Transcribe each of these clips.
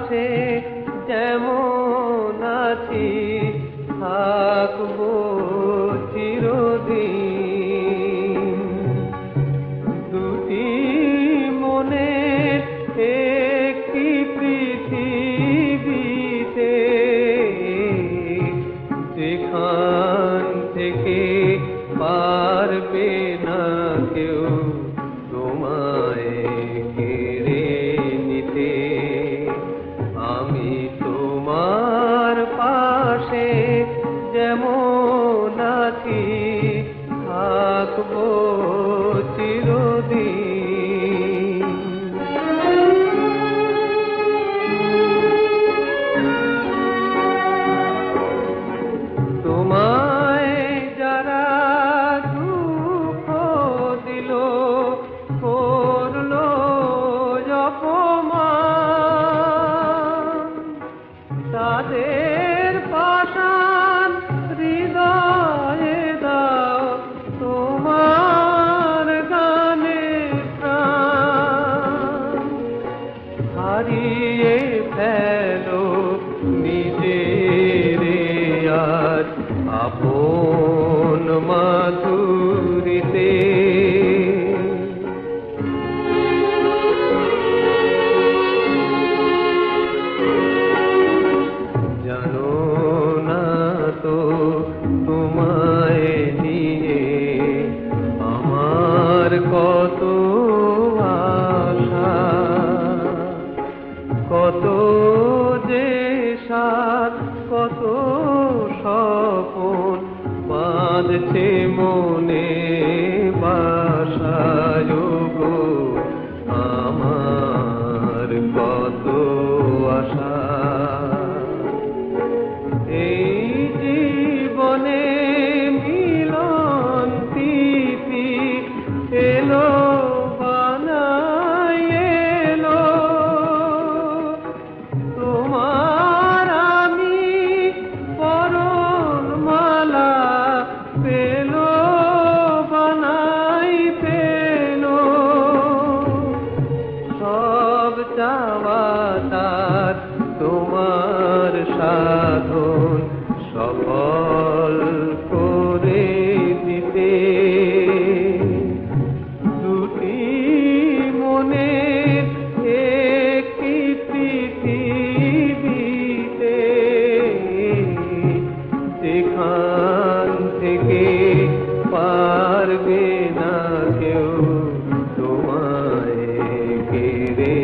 পাশে যেমন আছি থাকবো চিরদিন। দুটি মনের একটি পৃথিবীতে, যেখান থেকে পারবে না কেউ তোমায় কেড়ে নিতে। আমি তোমার পাশে যেমন আছি থাকবো চিরদিন। তোমায় যারা দুঃখ দিল, করলো অপমান, তাদের পাষাণ হৃদয়ে দাও তোমার গানে প্রাণ। হারিয়ে ফেলো নিজের আর আপন মাধুরীতে। জানো না তো তোমায় নিয়ে আমার কত আশা, কত যে সাত, কত স্বপন বাঁধছে মনে বাসায় গো। আমার কত আশা এই জীবনে মিলন প্রীতি এলো বানাই এলো। তোমার আমি পরন মালা পেলো বানাই পেলো। সব চাওয়া তার তোমার সাধন সফল করে দিতে। দুটি মনের একটি পৃথিবীতে, যেখান থেকে পারবে না কেউ তোমায় কেড়ে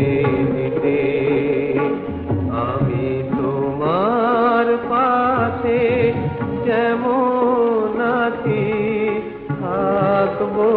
নিতে। আমি তোমার পাশে যেমন আছি থাকবো